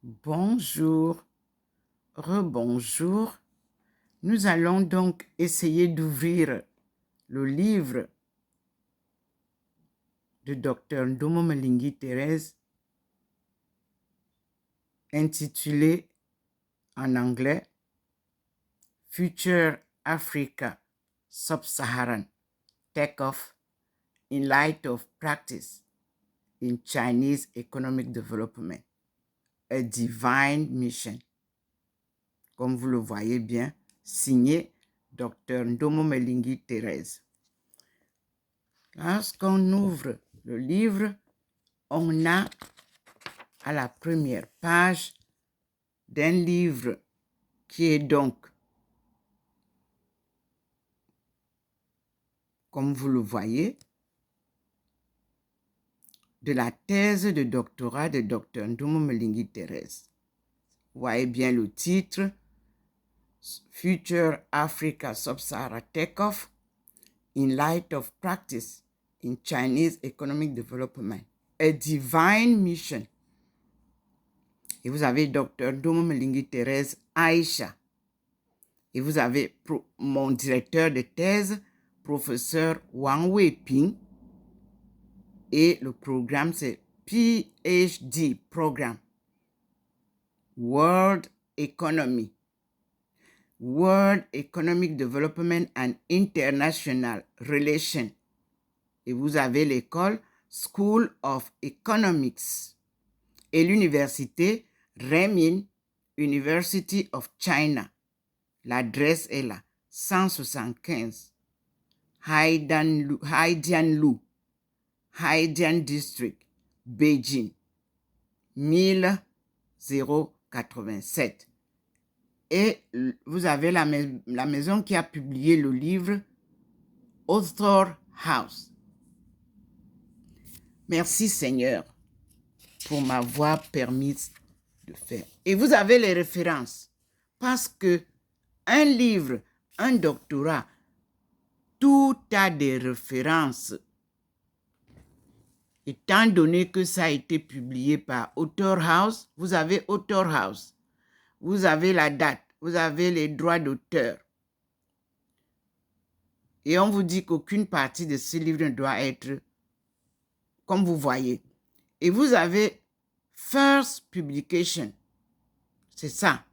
Bonjour, rebonjour. Nous allons donc essayer d'ouvrir le livre de Dr Ndomo Melingui Thérèse intitulé en anglais Future Africa Sub-Saharan Take-Off in Light of Practice in Chinese Economic Development, a Divine Mission. Comme vous le voyez bien, signé Dr Ndomo Melingui Thérèse. Lorsqu'on ouvre le livre, on a à la première page d'un livre qui est donc, comme vous le voyez, de la thèse de doctorat de Dr Ndomo Melingui Thérèse. Vous voyez bien le titre, Future Africa Sub-Sahara Takeoff in Light of Practice in Chinese Economic Development, a Divine Mission. Et vous avez Dr Ndomo Melingui Thérèse Aïcha. Et vous avez mon directeur de thèse, professeur Wang Weiping. Et le programme, c'est PhD Programme. World Economy. World Economic Development and International Relations. Et vous avez l'école School of Economics. Et l'université Renmin University of China. L'adresse est là, 175 Haidianlu, Haidian District, Beijing, 1087. Et vous avez la maison qui a publié le livre, Author House. Merci Seigneur pour m'avoir permis de faire. Et vous avez les références, parce que un livre, un doctorat, tout a des références. Étant donné que ça a été publié par Author House, vous avez Author House, vous avez la date, vous avez les droits d'auteur. Et on vous dit qu'aucune partie de ce livre ne doit être, comme vous voyez. Et vous avez First Publication, c'est ça.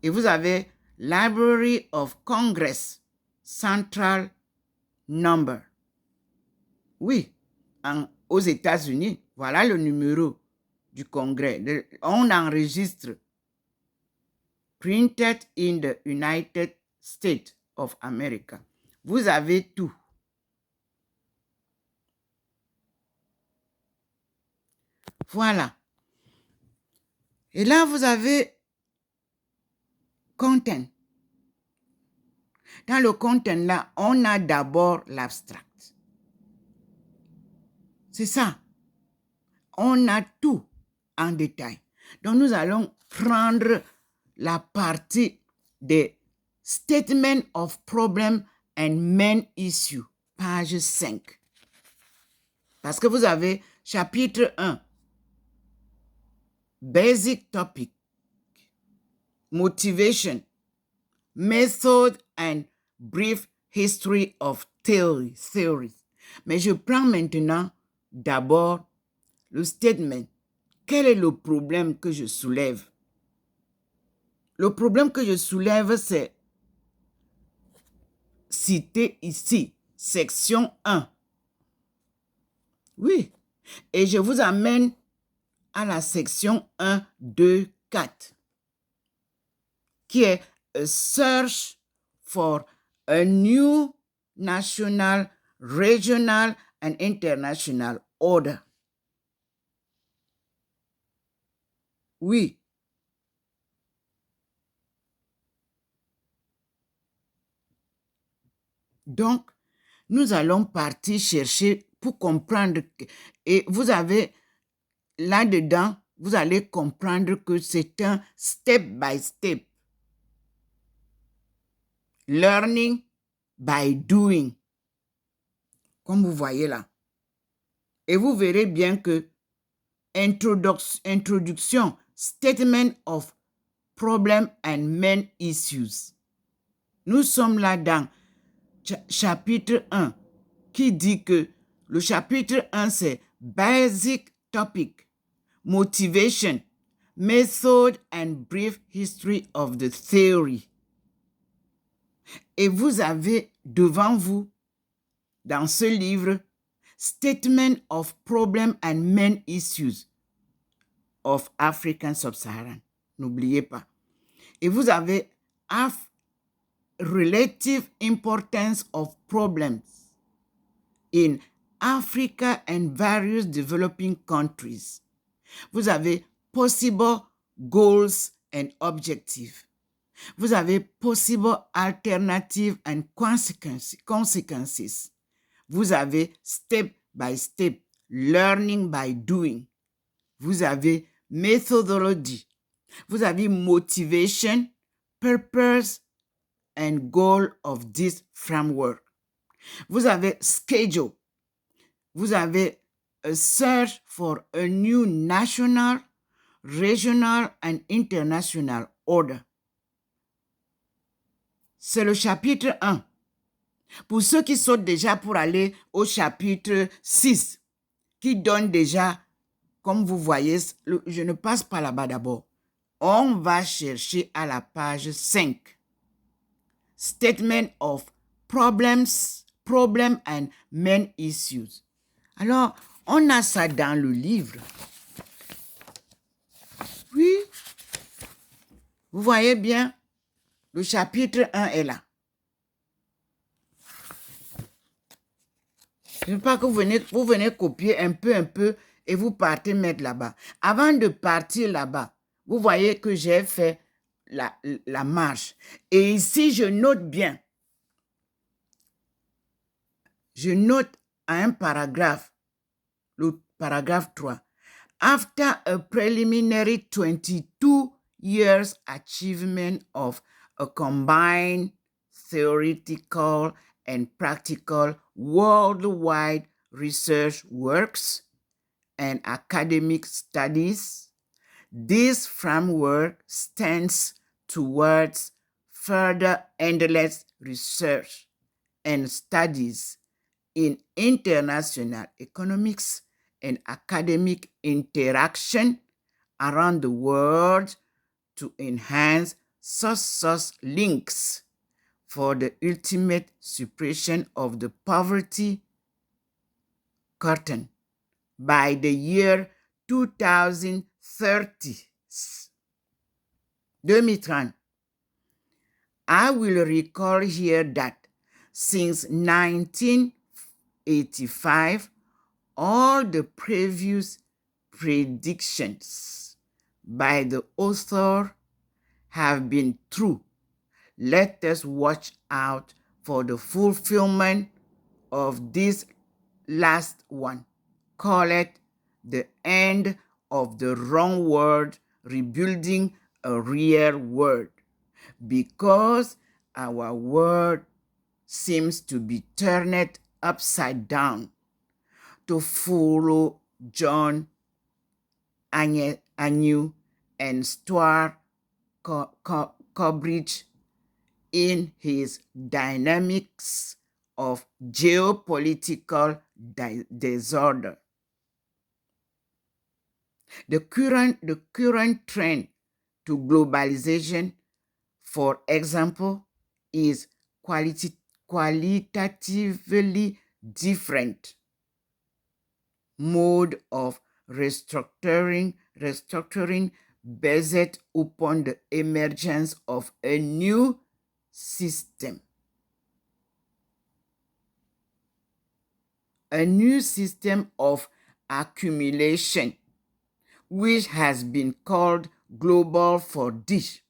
Et vous avez Library of Congress, Central Number. Oui, aux États-Unis, voilà le numéro du Congrès. On enregistre Printed in the United States of America. Vous avez tout. Voilà. Et là, vous avez Content. Dans le content, là, on a d'abord l'abstract. C'est ça. On a tout en détail. Donc, nous allons prendre la partie des Statement of Problem and Main Issue, page 5. Parce que vous avez chapitre 1, Basic Topic, Motivation, Method and Brief History of Theories. Mais je prends maintenant d'abord le statement. Quel est le problème que je soulève? Le problème que je soulève, c'est cité ici, section 1. Oui, et je vous amène à la section 1, 2, 4, qui est a search for a new national, regional and international order. Oui. Donc, nous allons partir chercher pour comprendre. Et vous avez là-dedans, vous allez comprendre que c'est un step by step. Learning by doing. Comme vous voyez là. Et vous verrez bien que Introduction, statement of problem and main issues. Nous sommes là dans chapitre 1 qui dit que le chapitre 1 c'est Basic Topic, Motivation, Method and Brief History of the Theory. Et vous avez devant vous, dans ce livre, Statement of Problem and Main Issues of African Sub-Saharan. N'oubliez pas. Et vous avez Relative Importance of Problems in Africa and various developing countries. Vous avez Possible Goals and Objectives. Vous avez Possible Alternatives and Consequences. Vous avez Step by Step, Learning by Doing. Vous avez Methodology. Vous avez Motivation, Purpose, and Goal of this framework. Vous avez Schedule. Vous avez A Search for a New National, Regional, and International Order. C'est le chapitre 1. Pour ceux qui sautent déjà pour aller au chapitre 6, qui donne déjà, comme vous voyez, je ne passe pas là-bas d'abord. On va chercher à la page 5. Statement of Problem and Main Issues. Alors, on a ça dans le livre. Oui. Vous voyez bien, le chapitre 1 est là. Je ne veux pas que vous venez copier un peu et vous partez mettre là-bas. Avant de partir là-bas, vous voyez que j'ai fait la marche. Et ici, je note bien. Je note à un paragraphe, le paragraphe 3. After a preliminary 22 years achievement of a combined theoretical and practical worldwide research works and academic studies, this framework stands towards further endless research and studies in international economics and academic interaction around the world to enhance source links for the ultimate suppression of the poverty curtain by the year 2030. 2030. I will recall here that since 1985, all the previous predictions by the author have been true. Let us watch out for the fulfillment of this last one. Call it the end of the wrong world, rebuilding a real world. Because our world seems to be turned upside down. To follow John Agnew and Stuart Corbridge in his Dynamics of Geopolitical Disorder. The current trend to globalization, for example, is qualitatively different mode of restructuring based upon the emergence of a new system. A new system of accumulation, which has been called global for this.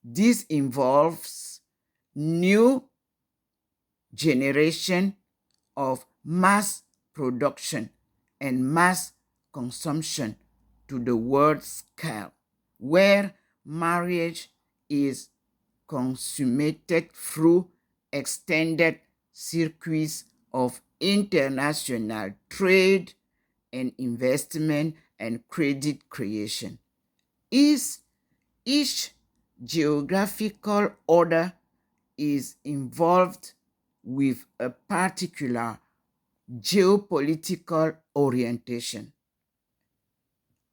This involves new generation of mass production and mass consumption to the world scale, where marriage is consummated through extended circuits of international trade and investment and credit creation. Each geographical order is involved with a particular geopolitical orientation.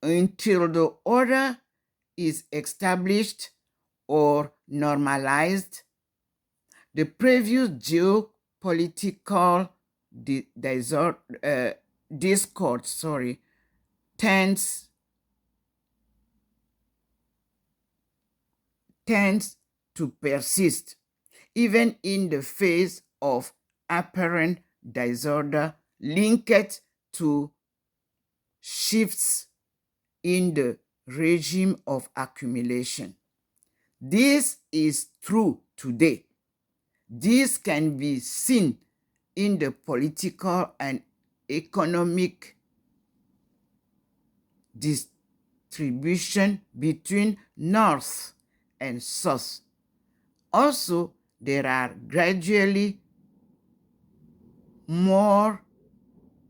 Until the order is established or normalized, the previous geopolitical discord tends to persist, even in the face of apparent disorder linked to shifts in the regime of accumulation. This is true today. This can be seen in the political and economic distribution between North and South. Also, there are gradually more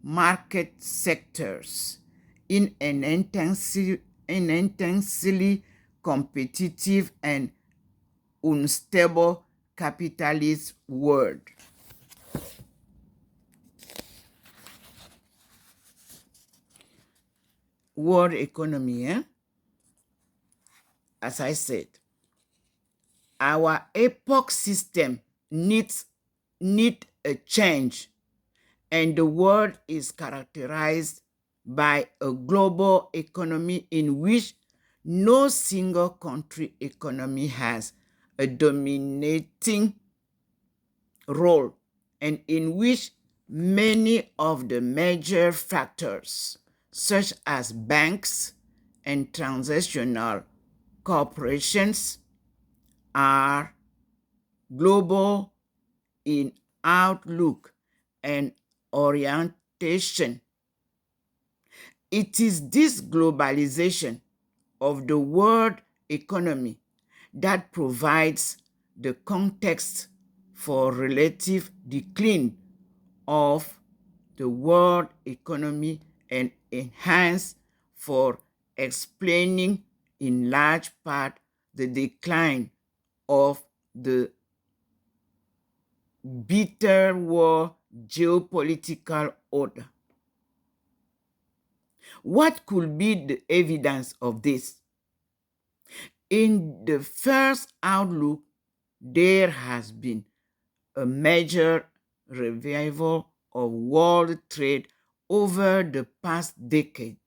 market sectors in an intensely competitive and unstable capitalist world. World economy, as I said, our epoch system needs a change, and the world is characterized by a global economy in which no single country economy has a dominating role, and in which many of the major factors, such as banks and transnational corporations, are global in outlook and orientation. It is this globalization of the world economy that provides the context for relative decline of the world economy and enhance for explaining in large part the decline of the bitter war geopolitical order. What could be the evidence of this? In the first outlook, there has been a major revival of world trade over the past decade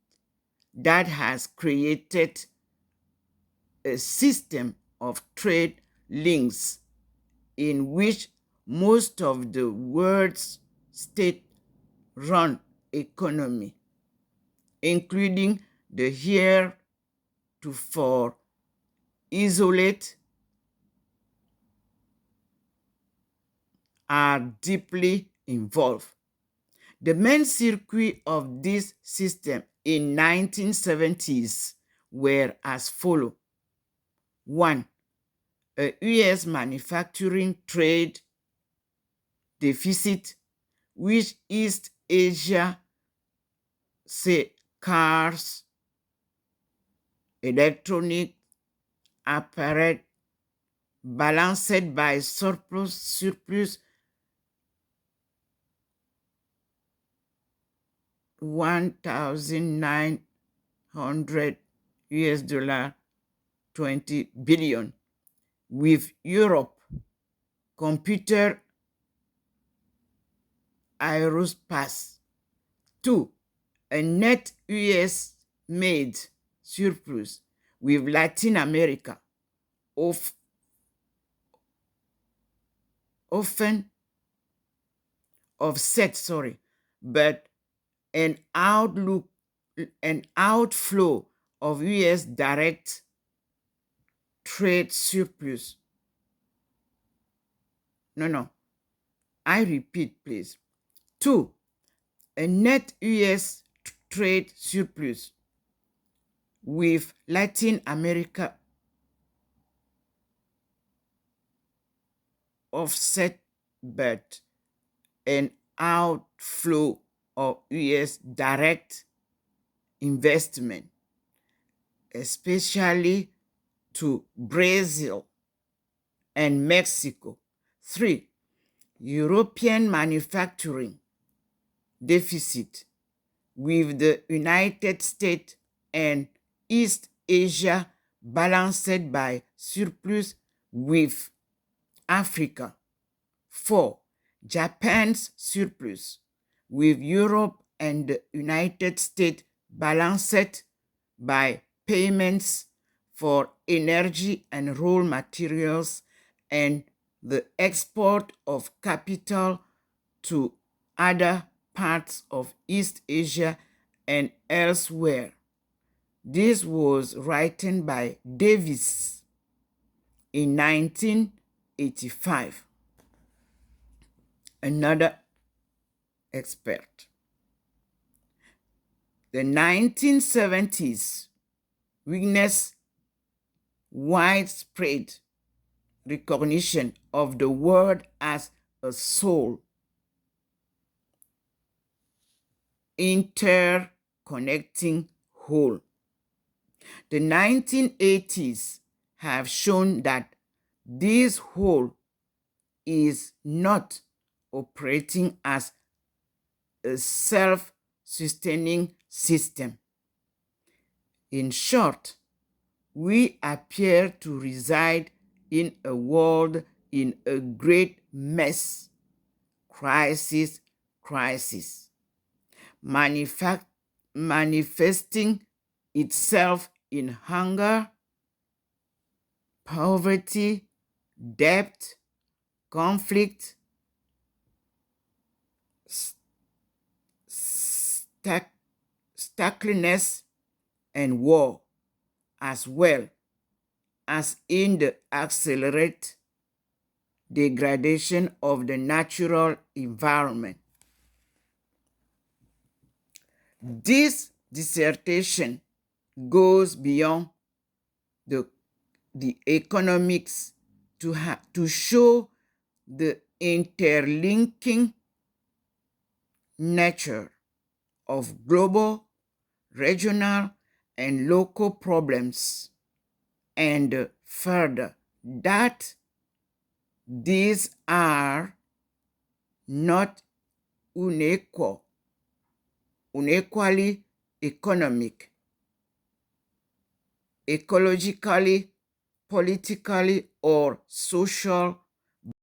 that has created a system of trade links in which most of the world's state-run economy, including the heretofore isolate, are deeply involved. The main circuit of this system in 1970s were as follows. 1. A U.S. manufacturing trade deficit, which East Asia, say cars, electronic apparel, balanced by surplus 1,900 US dollar 20 billion, with Europe computer aerospace. 2. A net US made surplus with Latin America, often offset, but an outflow of US direct trade surplus. No, I repeat, please. 2. A net US trade surplus with Latin America offset, but an outflow of US direct investment, especially to Brazil and Mexico. 3. European manufacturing deficit, with the United States and East Asia balanced by surplus with Africa. 4. Japan's surplus, with Europe and the United States balanced by payments for energy and raw materials and the export of capital to other parts of East Asia and elsewhere. This was written by Davis in 1985. Another expert. The 1970s witnessed widespread recognition of the world as a soul, interconnecting whole. The 1980s have shown that this whole is not operating as a self-sustaining system. In short, we appear to reside in a world in a great mess, crisis, manifesting itself in hunger, poverty, debt, conflict, statelessness, and war, as well as in the accelerated degradation of the natural environment. This dissertation goes beyond the economics to show the interlinking nature of global, regional, and local problems, and further that these are not unequally economic, ecologically, politically, or social